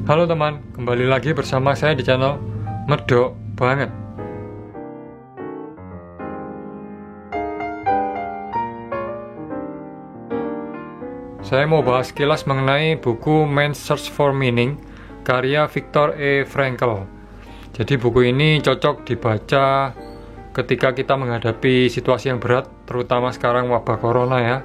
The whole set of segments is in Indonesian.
Halo teman, kembali lagi bersama saya di channel Medok Banget. Saya mau bahas sekilas mengenai buku Man's Search for Meaning karya Viktor E. Frankl. Jadi buku ini cocok dibaca ketika kita menghadapi situasi yang berat, terutama sekarang wabah corona ya.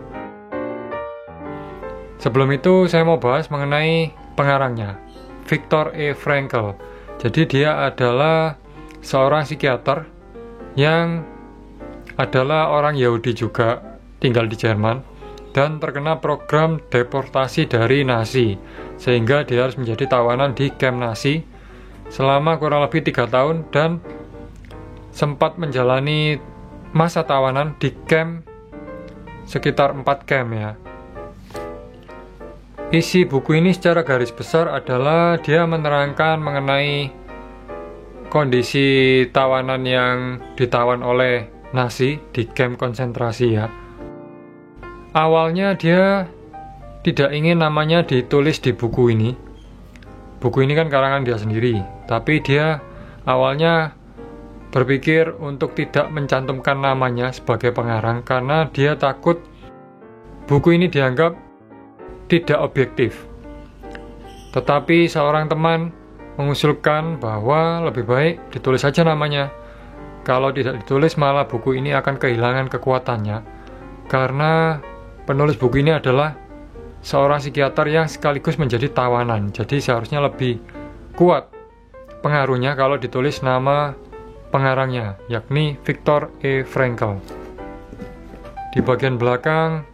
Sebelum itu saya mau bahas mengenai pengarangnya, Viktor E. Frankl. Jadi dia adalah seorang psikiater yang adalah orang Yahudi juga, tinggal di Jerman, dan terkena program deportasi dari Nazi, sehingga dia harus menjadi tawanan di kamp Nazi selama kurang lebih 3 tahun dan sempat menjalani masa tawanan di kamp sekitar 4 kamp ya. Isi buku ini secara garis besar adalah dia menerangkan mengenai kondisi tawanan yang ditawan oleh Nazi di kamp konsentrasi ya. Awalnya dia tidak ingin namanya ditulis di buku ini. Buku ini kan karangan dia sendiri, tapi dia awalnya berpikir untuk tidak mencantumkan namanya sebagai pengarang karena dia takut buku ini dianggap tidak objektif. Tetapi seorang teman mengusulkan bahwa lebih baik ditulis saja namanya. Kalau tidak ditulis malah buku ini akan kehilangan kekuatannya, karena penulis buku ini adalah seorang psikiater yang sekaligus menjadi tawanan. Jadi seharusnya lebih kuat pengaruhnya kalau ditulis nama pengarangnya, yakni Viktor E. Frankl. Di bagian belakang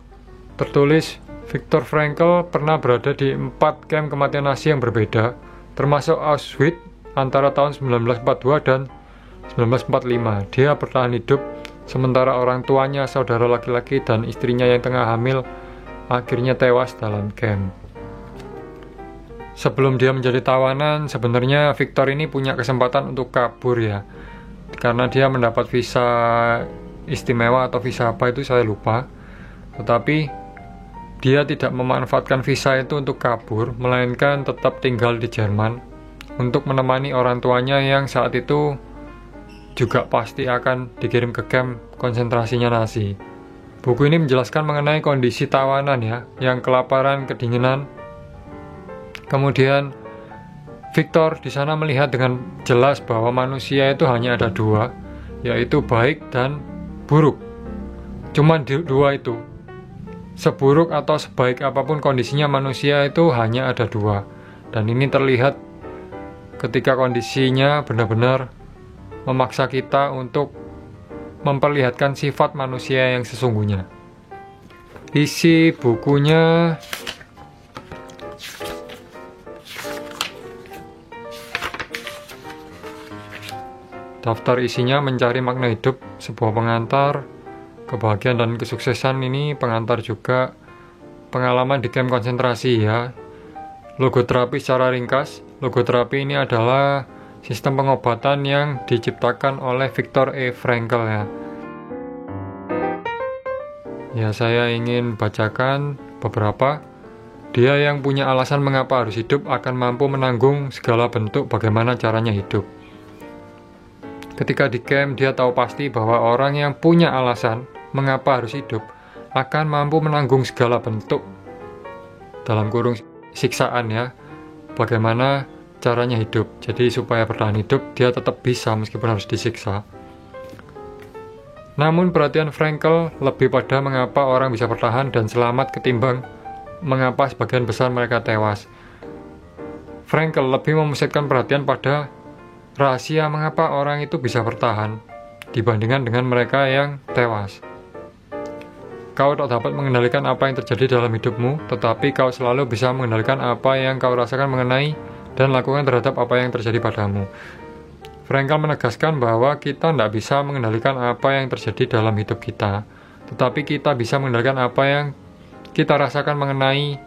tertulis Viktor Frankl pernah berada di 4 kamp kematian Nazi yang berbeda, termasuk Auschwitz antara tahun 1942 dan 1945. Dia bertahan hidup sementara orang tuanya, saudara laki-laki, dan istrinya yang tengah hamil akhirnya tewas dalam kamp. Sebelum dia menjadi tawanan, sebenarnya Viktor ini punya kesempatan untuk kabur ya, karena dia mendapat visa istimewa atau visa apa itu saya lupa. Tetapi dia tidak memanfaatkan visa itu untuk kabur, melainkan tetap tinggal di Jerman untuk menemani orang tuanya yang saat itu juga pasti akan dikirim ke kamp konsentrasinya Nazi. Buku ini menjelaskan mengenai kondisi tawanan ya, yang kelaparan, kedinginan. Kemudian Viktor di sana melihat dengan jelas bahwa manusia itu hanya ada 2, yaitu baik dan buruk. Cuman 2 itu. Seburuk atau sebaik apapun kondisinya manusia itu hanya ada 2. Dan ini terlihat ketika kondisinya benar-benar memaksa kita untuk memperlihatkan sifat manusia yang sesungguhnya. Isi bukunya daftar isinya mencari makna hidup, sebuah pengantar, kebahagiaan dan kesuksesan. Ini pengantar juga pengalaman di kamp konsentrasi ya. Logoterapi secara ringkas. Logoterapi ini adalah sistem pengobatan yang diciptakan oleh Viktor E. Frankl ya. Ya, saya ingin bacakan beberapa. Dia yang punya alasan mengapa harus hidup akan mampu menanggung segala bentuk bagaimana caranya hidup. Ketika di camp, dia tahu pasti bahwa orang yang punya alasan mengapa harus hidup akan mampu menanggung segala bentuk, dalam kurung siksaan ya, bagaimana caranya hidup. Jadi supaya bertahan hidup dia tetap bisa meskipun harus disiksa. Namun perhatian Frankl lebih pada mengapa orang bisa bertahan dan selamat ketimbang mengapa sebagian besar mereka tewas. Frankl lebih memusatkan perhatian pada rahasia mengapa orang itu bisa bertahan dibandingkan dengan mereka yang tewas. Kau tak dapat mengendalikan apa yang terjadi dalam hidupmu, tetapi kau selalu bisa mengendalikan apa yang kau rasakan mengenai dan lakukan terhadap apa yang terjadi padamu. Frankl menegaskan bahwa kita tidak bisa mengendalikan apa yang terjadi dalam hidup kita, tetapi kita bisa mengendalikan apa yang kita rasakan mengenai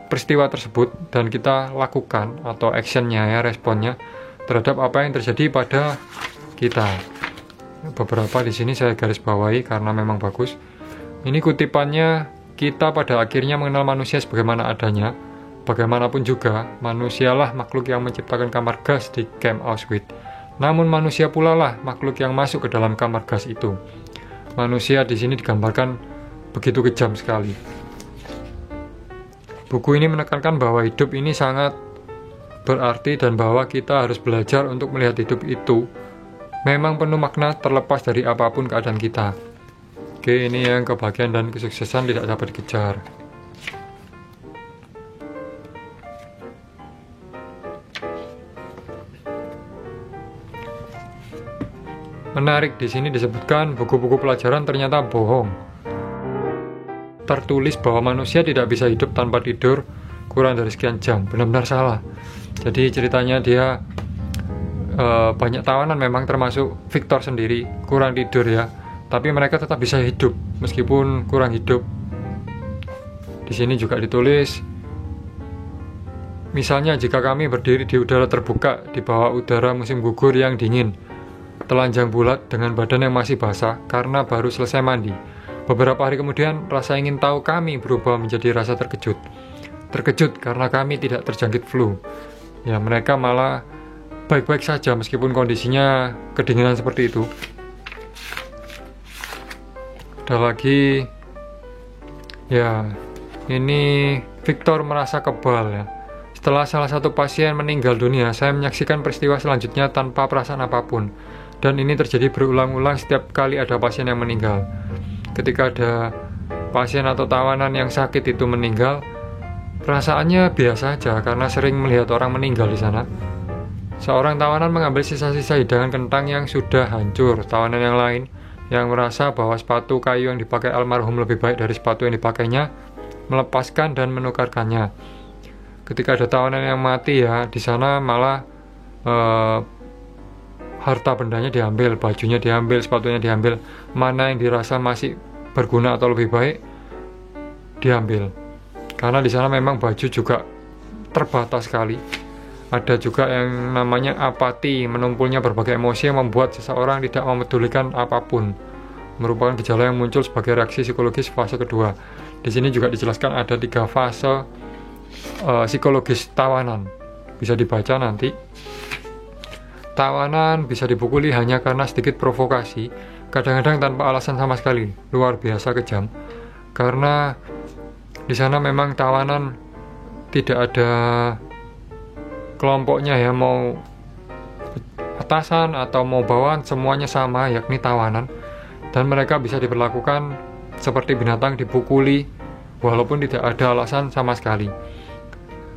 peristiwa tersebut dan kita lakukan atau actionnya ya, responnya terhadap apa yang terjadi pada kita. Beberapa di sini saya garis bawahi karena memang bagus. Ini kutipannya, kita pada akhirnya mengenal manusia sebagaimana adanya, bagaimanapun juga, manusialah makhluk yang menciptakan kamar gas di kamp Auschwitz. Namun manusia pula lah makhluk yang masuk ke dalam kamar gas itu. Manusia di sini digambarkan begitu kejam sekali. Buku ini menekankan bahwa hidup ini sangat berarti dan bahwa kita harus belajar untuk melihat hidup itu memang penuh makna terlepas dari apapun keadaan kita. Oke, ini yang kebahagiaan dan kesuksesan tidak dapat dikejar. Menarik, di sini disebutkan buku-buku pelajaran ternyata bohong. Tertulis bahwa manusia tidak bisa hidup tanpa tidur kurang dari sekian jam. Benar-benar salah. Jadi ceritanya dia banyak tawanan, memang termasuk Victor sendiri kurang tidur ya, tapi mereka tetap bisa hidup meskipun kurang hidup. Di sini juga ditulis, misalnya jika kami berdiri di udara terbuka di bawah udara musim gugur yang dingin, telanjang bulat dengan badan yang masih basah karena baru selesai mandi. Beberapa hari kemudian, rasa ingin tahu kami berubah menjadi rasa terkejut. Terkejut karena kami tidak terjangkit flu. Ya, mereka malah baik-baik saja meskipun kondisinya kedinginan seperti itu. Ada lagi, ya, ini Victor merasa kebal ya. Setelah salah satu pasien meninggal dunia, saya menyaksikan peristiwa selanjutnya tanpa perasaan apapun. Dan ini terjadi berulang-ulang setiap kali ada pasien yang meninggal. Ketika ada pasien atau tawanan yang sakit itu meninggal, perasaannya biasa aja karena sering melihat orang meninggal di sana. Seorang tawanan mengambil sisa-sisa hidangan kentang yang sudah hancur. Tawanan yang lain yang merasa bahwa sepatu kayu yang dipakai almarhum lebih baik dari sepatu yang dipakainya, melepaskan dan menukarkannya. Ketika ada tawanan yang mati ya, di sana malah harta bendanya diambil, bajunya diambil, sepatunya diambil, mana yang dirasa masih berguna atau lebih baik diambil. Karena di sana memang baju juga terbatas sekali. Ada juga yang namanya apati, menumpulnya berbagai emosi yang membuat seseorang tidak memedulikan apapun. Merupakan gejala yang muncul sebagai reaksi psikologis fase kedua. Di sini juga dijelaskan ada 3 fase psikologis tawanan. Bisa dibaca nanti. Tawanan bisa dipukuli hanya karena sedikit provokasi, kadang-kadang tanpa alasan sama sekali, luar biasa kejam. Karena di sana memang tawanan tidak ada kelompoknya ya, mau atasan atau mau bawahan, semuanya sama, yakni tawanan. Dan mereka bisa diperlakukan seperti binatang, dipukuli walaupun tidak ada alasan sama sekali.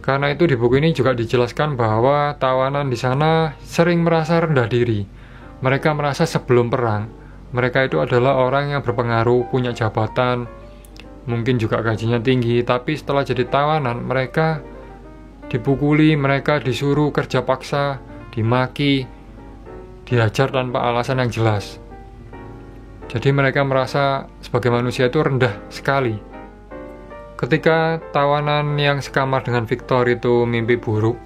Karena itu di buku ini juga dijelaskan bahwa tawanan di sana sering merasa rendah diri. Mereka merasa sebelum perang, mereka itu adalah orang yang berpengaruh, punya jabatan, mungkin juga gajinya tinggi, tapi setelah jadi tawanan, mereka dipukuli, mereka disuruh kerja paksa, dimaki, dihajar tanpa alasan yang jelas. Jadi mereka merasa sebagai manusia itu rendah sekali. Ketika tawanan yang sekamar dengan Victor itu mimpi buruk,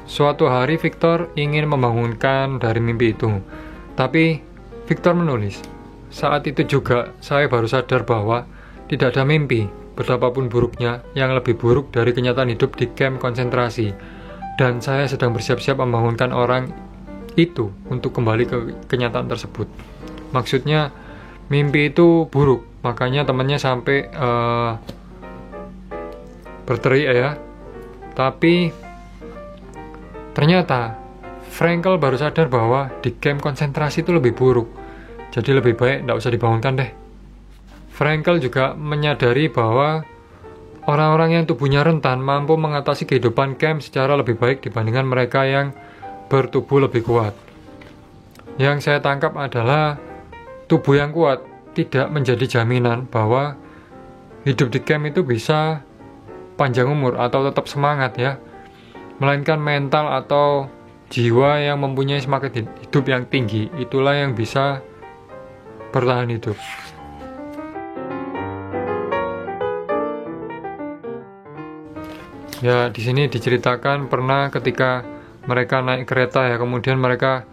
suatu hari Victor ingin membangunkan dari mimpi itu. Tapi Victor menulis, saat itu juga saya baru sadar bahwa tidak ada mimpi, betapapun buruknya, yang lebih buruk dari kenyataan hidup di kamp konsentrasi. Dan saya sedang bersiap-siap membangunkan orang itu untuk kembali ke kenyataan tersebut. Maksudnya, mimpi itu buruk, makanya temannya sampai berteriak ya. Tapi ternyata Frankl baru sadar bahwa di kamp konsentrasi itu lebih buruk. Jadi lebih baik tidak usah dibangunkan deh. Frankl juga menyadari bahwa orang-orang yang tubuhnya rentan mampu mengatasi kehidupan kamp secara lebih baik dibandingkan mereka yang bertubuh lebih kuat. Yang saya tangkap adalah tubuh yang kuat tidak menjadi jaminan bahwa hidup di camp itu bisa panjang umur atau tetap semangat ya, melainkan mental atau jiwa yang mempunyai semangat hidup yang tinggi, itulah yang bisa bertahan hidup. Ya, di sini diceritakan pernah ketika mereka naik kereta ya, kemudian mereka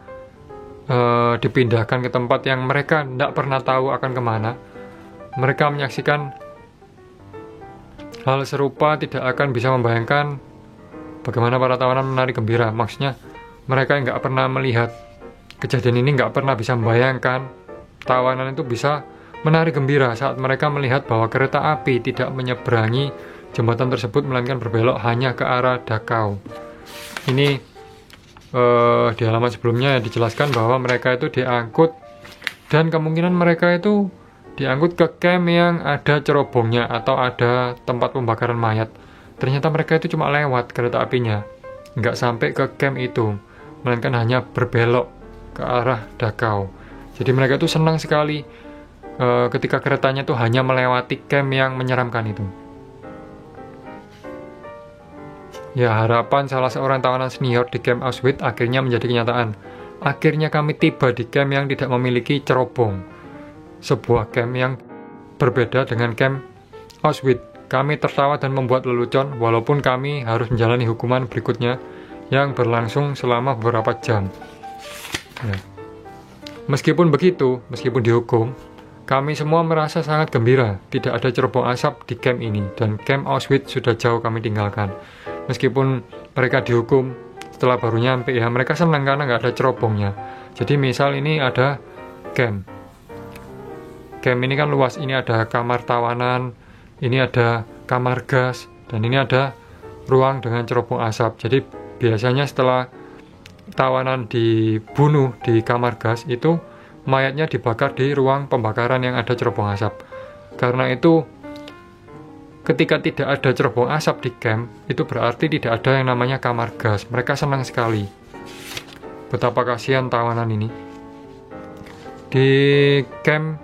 dipindahkan ke tempat yang mereka tidak pernah tahu akan kemana. Mereka menyaksikan hal serupa, tidak akan bisa membayangkan bagaimana para tawanan menari gembira. Maksudnya mereka nggak pernah melihat kejadian ini, nggak pernah bisa membayangkan tawanan itu bisa menari gembira saat mereka melihat bahwa kereta api tidak menyeberangi jembatan tersebut, melainkan berbelok hanya ke arah Dachau. Ini di halaman sebelumnya dijelaskan bahwa mereka itu diangkut, dan kemungkinan mereka itu diangkut ke camp yang ada cerobongnya atau ada tempat pembakaran mayat. Ternyata mereka itu cuma lewat kereta apinya, nggak sampai ke camp itu, melainkan hanya berbelok ke arah Dachau. Jadi mereka itu senang sekali ketika keretanya itu hanya melewati camp yang menyeramkan itu. Ya, harapan salah seorang tawanan senior di camp Auschwitz akhirnya menjadi kenyataan. Akhirnya kami tiba di camp yang tidak memiliki cerobong. Sebuah camp yang berbeda dengan camp Auschwitz. Kami tertawa dan membuat lelucon, walaupun kami harus menjalani hukuman berikutnya yang berlangsung selama beberapa jam. Ya. Meskipun begitu, meskipun dihukum, kami semua merasa sangat gembira. Tidak ada cerobong asap di camp ini, dan camp Auschwitz sudah jauh kami tinggalkan. Meskipun mereka dihukum setelah baru nyampe, ya mereka senang karena nggak ada cerobongnya. Jadi misal ini ada camp ini kan luas, ini ada kamar tawanan, ini ada kamar gas, dan ini ada ruang dengan cerobong asap. Jadi biasanya setelah tawanan dibunuh di kamar gas itu, mayatnya dibakar di ruang pembakaran yang ada cerobong asap. Karena itu ketika tidak ada cerobong asap di camp, itu berarti tidak ada yang namanya kamar gas. Mereka senang sekali. Betapa kasihan tawanan ini. Di camp,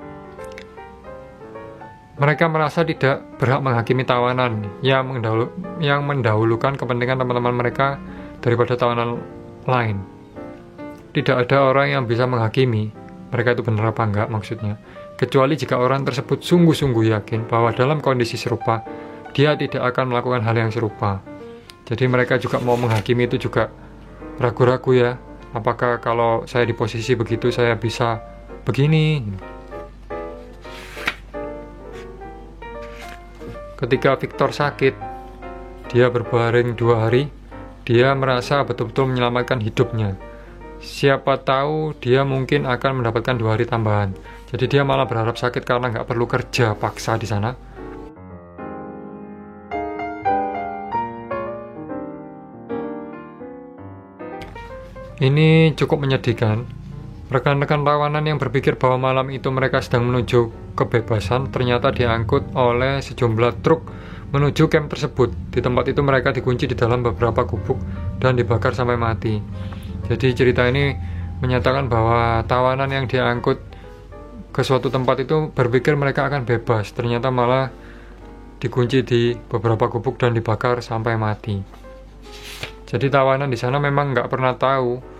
mereka merasa tidak berhak menghakimi tawanan yang mendahulukan kepentingan teman-teman mereka daripada tawanan lain. Tidak ada orang yang bisa menghakimi mereka itu benar apa enggak maksudnya, kecuali jika orang tersebut sungguh-sungguh yakin bahwa dalam kondisi serupa dia tidak akan melakukan hal yang serupa. Jadi mereka juga mau menghakimi itu juga ragu-ragu ya, apakah kalau saya di posisi begitu saya bisa begini. Ketika Victor sakit, dia berbaring 2 hari, dia merasa betul-betul menyelamatkan hidupnya. Siapa tahu dia mungkin akan mendapatkan 2 hari tambahan. Jadi dia malah berharap sakit karena nggak perlu kerja paksa di sana. Ini cukup menyedihkan. Rekan-rekan tawanan yang berpikir bahwa malam itu mereka sedang menuju kebebasan ternyata diangkut oleh sejumlah truk menuju camp tersebut. Di tempat itu mereka dikunci di dalam beberapa gubuk dan dibakar sampai mati. Jadi cerita ini menyatakan bahwa tawanan yang diangkut ke suatu tempat itu berpikir mereka akan bebas, ternyata malah dikunci di beberapa gubuk dan dibakar sampai mati. Jadi tawanan di sana memang nggak pernah tahu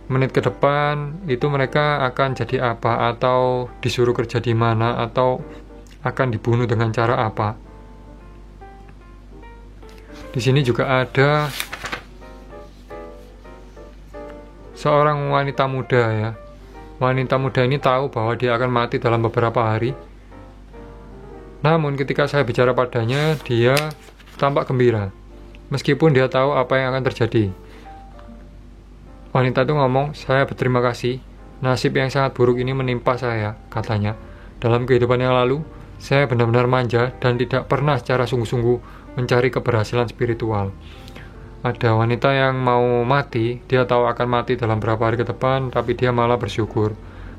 menit ke depan itu mereka akan jadi apa, atau disuruh kerja di mana, atau akan dibunuh dengan cara apa. Di sini juga ada seorang wanita muda ya. Wanita muda ini tahu bahwa dia akan mati dalam beberapa hari. Namun ketika saya bicara padanya, dia tampak gembira. Meskipun dia tahu apa yang akan terjadi. Wanita itu ngomong, "Saya berterima kasih. Nasib yang sangat buruk ini menimpa saya," katanya. "Dalam kehidupan yang lalu, saya benar-benar manja dan tidak pernah secara sungguh-sungguh mencari keberhasilan spiritual." Ada wanita yang mau mati, dia tahu akan mati dalam beberapa hari ke depan, tapi dia malah bersyukur.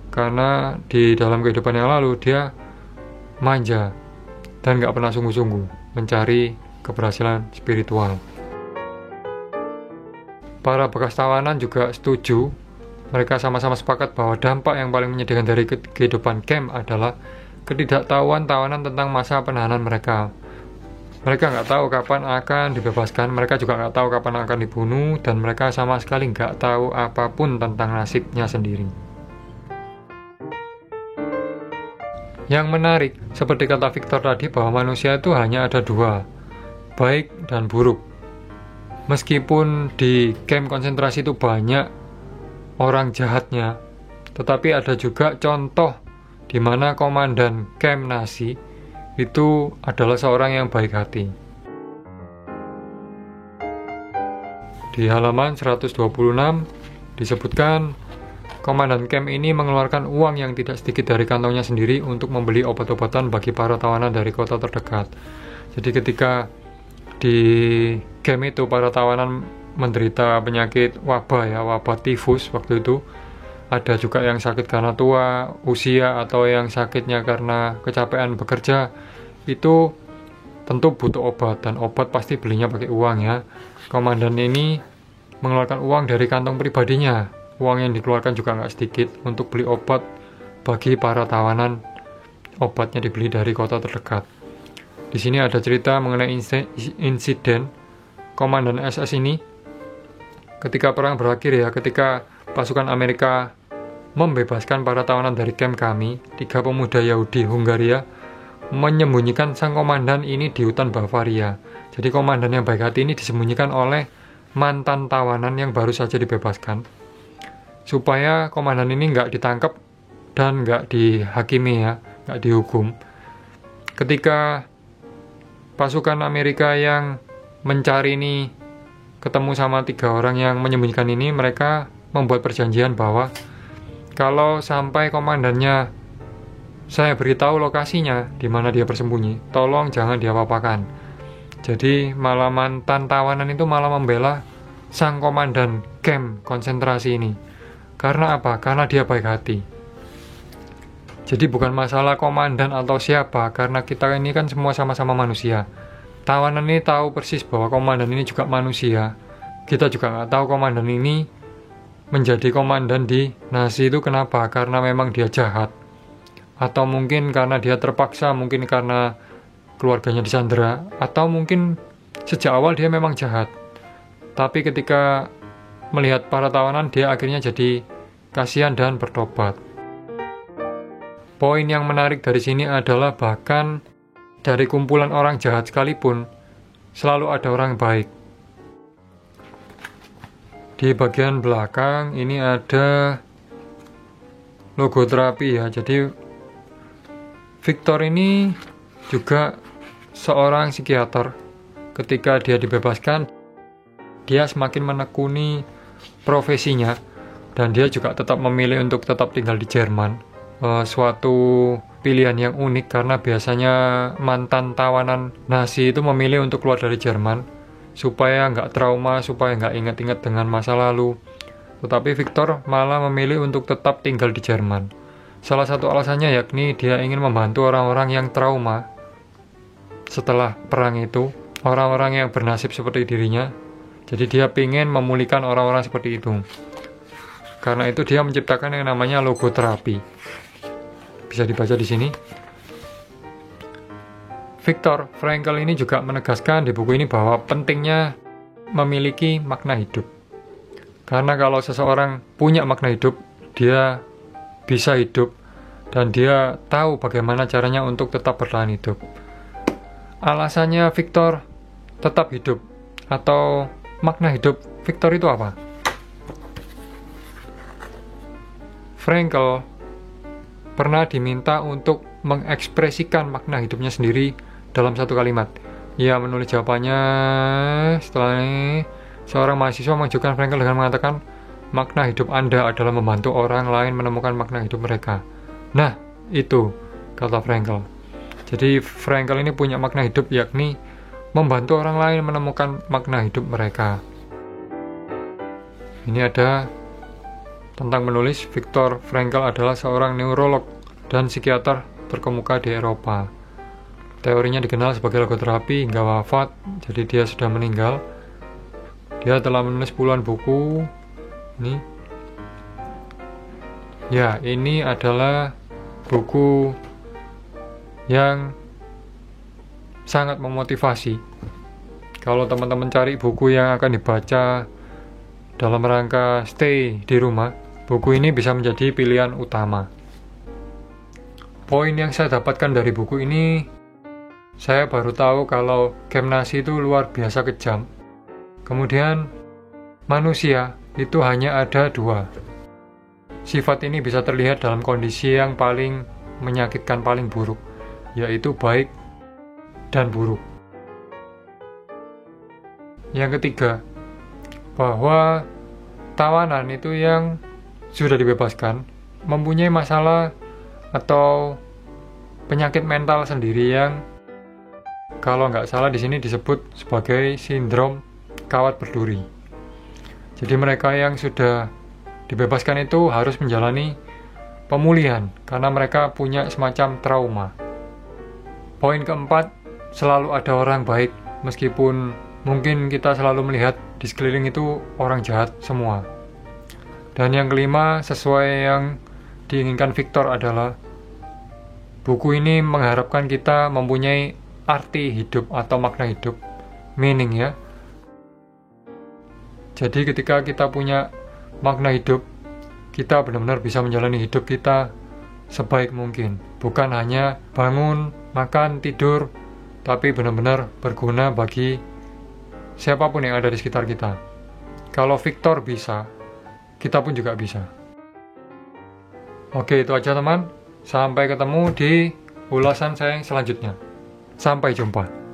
Karena di dalam kehidupan yang lalu, dia manja dan gak pernah sungguh-sungguh mencari keberhasilan spiritual. Para bekas tawanan juga setuju. Mereka sama-sama sepakat bahwa dampak yang paling menyedihkan dari kehidupan camp adalah ketidaktahuan tawanan tentang masa penahanan mereka. Mereka nggak tahu kapan akan dibebaskan, mereka juga nggak tahu kapan akan dibunuh, dan mereka sama sekali nggak tahu apapun tentang nasibnya sendiri. Yang menarik, seperti kata Victor tadi, bahwa manusia itu hanya ada 2, baik dan buruk. Meskipun di camp konsentrasi itu banyak orang jahatnya, tetapi ada juga contoh di mana komandan camp Nazi itu adalah seorang yang baik hati. Di halaman 126 disebutkan komandan camp ini mengeluarkan uang yang tidak sedikit dari kantongnya sendiri untuk membeli obat-obatan bagi para tawanan dari kota terdekat. Jadi ketika di camp itu para tawanan menderita penyakit wabah tifus waktu itu. Ada juga yang sakit karena tua, usia, atau yang sakitnya karena kecapean bekerja. Itu tentu butuh obat, dan obat pasti belinya pakai uang ya. Komandan ini mengeluarkan uang dari kantong pribadinya. Uang yang dikeluarkan juga nggak sedikit untuk beli obat bagi para tawanan. Obatnya dibeli dari kota terdekat. Di sini ada cerita mengenai insiden komandan SS ini ketika perang berakhir ya, ketika pasukan Amerika membebaskan para tawanan dari camp kami. 3 pemuda Yahudi Hungaria menyembunyikan sang komandan ini di hutan Bavaria. Jadi komandan yang baik hati ini disembunyikan oleh mantan tawanan yang baru saja dibebaskan, supaya komandan ini nggak ditangkap dan nggak dihakimi ya, nggak dihukum. Ketika pasukan Amerika yang mencari ini ketemu sama 3 orang yang menyembunyikan ini, mereka membuat perjanjian bahwa kalau sampai komandannya saya beritahu lokasinya di mana dia bersembunyi, tolong jangan diapa-apakan. Jadi malah mantan tawanan itu malah membela sang komandan camp konsentrasi ini. Karena apa? Karena dia baik hati. Jadi bukan masalah komandan atau siapa, karena kita ini kan semua sama-sama manusia. Tawanan ini tahu persis bahwa komandan ini juga manusia. Kita juga nggak tahu komandan ini menjadi komandan di Nazi itu kenapa? Karena memang dia jahat, atau mungkin karena dia terpaksa, mungkin karena keluarganya disandera, atau mungkin sejak awal dia memang jahat. Tapi ketika melihat para tawanan, dia akhirnya jadi kasihan dan bertobat. Poin yang menarik dari sini adalah bahkan dari kumpulan orang jahat sekalipun selalu ada orang baik. Di bagian belakang ini ada logo terapi ya. Jadi Victor ini juga seorang psikiater. Ketika dia dibebaskan, dia semakin menekuni profesinya, dan dia juga tetap memilih untuk tetap tinggal di Jerman. Suatu pilihan yang unik karena biasanya mantan tawanan Nazi itu memilih untuk keluar dari Jerman supaya nggak trauma, supaya nggak ingat-ingat dengan masa lalu. Tetapi Victor malah memilih untuk tetap tinggal di Jerman. Salah satu alasannya yakni dia ingin membantu orang-orang yang trauma setelah perang itu, orang-orang yang bernasib seperti dirinya. Jadi dia ingin memulihkan orang-orang seperti itu. Karena itu dia menciptakan yang namanya logo terapi. Bisa dibaca di sini. Viktor Frankl ini juga menegaskan di buku ini bahwa pentingnya memiliki makna hidup. Karena kalau seseorang punya makna hidup, dia bisa hidup dan dia tahu bagaimana caranya untuk tetap bertahan hidup. Alasannya Viktor tetap hidup atau makna hidup Viktor itu apa? Frankl pernah diminta untuk mengekspresikan makna hidupnya sendiri dalam satu kalimat. Ia menulis jawabannya setelah ini. Seorang mahasiswa mengajukan Frankl dengan mengatakan, makna hidup Anda adalah membantu orang lain menemukan makna hidup mereka. Nah, itu kata Frankl. Jadi Frankl ini punya makna hidup, yakni membantu orang lain menemukan makna hidup mereka. Ini ada tentang menulis. Viktor Frankl adalah seorang neurolog dan psikiater terkemuka di Eropa. Teorinya dikenal sebagai logoterapi hingga wafat, jadi dia sudah meninggal. Dia telah menulis puluhan buku. Ini ya, ini adalah buku yang sangat memotivasi. Kalau teman-teman cari buku yang akan dibaca dalam rangka stay di rumah, buku ini bisa menjadi pilihan utama. Poin yang saya dapatkan dari buku ini, saya baru tahu kalau camp Nazi itu luar biasa kejam. Kemudian manusia itu hanya ada 2. Sifat ini bisa terlihat dalam kondisi yang paling menyakitkan, paling buruk, yaitu baik dan buruk. Yang ketiga, bahwa tawanan itu yang sudah dibebaskan mempunyai masalah atau penyakit mental sendiri yang kalau nggak salah di sini disebut sebagai sindrom kawat berduri. Jadi mereka yang sudah dibebaskan itu harus menjalani pemulihan karena mereka punya semacam trauma. Poin keempat, selalu ada orang baik meskipun mungkin kita selalu melihat di sekeliling itu orang jahat semua. Dan yang kelima, sesuai yang diinginkan Victor adalah buku ini mengharapkan kita mempunyai arti hidup atau makna hidup, meaning ya. Jadi ketika kita punya makna hidup, kita benar-benar bisa menjalani hidup kita sebaik mungkin. Bukan hanya bangun, makan, tidur, tapi benar-benar berguna bagi siapapun yang ada di sekitar kita. Kalau Victor bisa, kita pun juga bisa. Oke, itu aja teman. Sampai ketemu di ulasan saya yang selanjutnya. Sampai jumpa.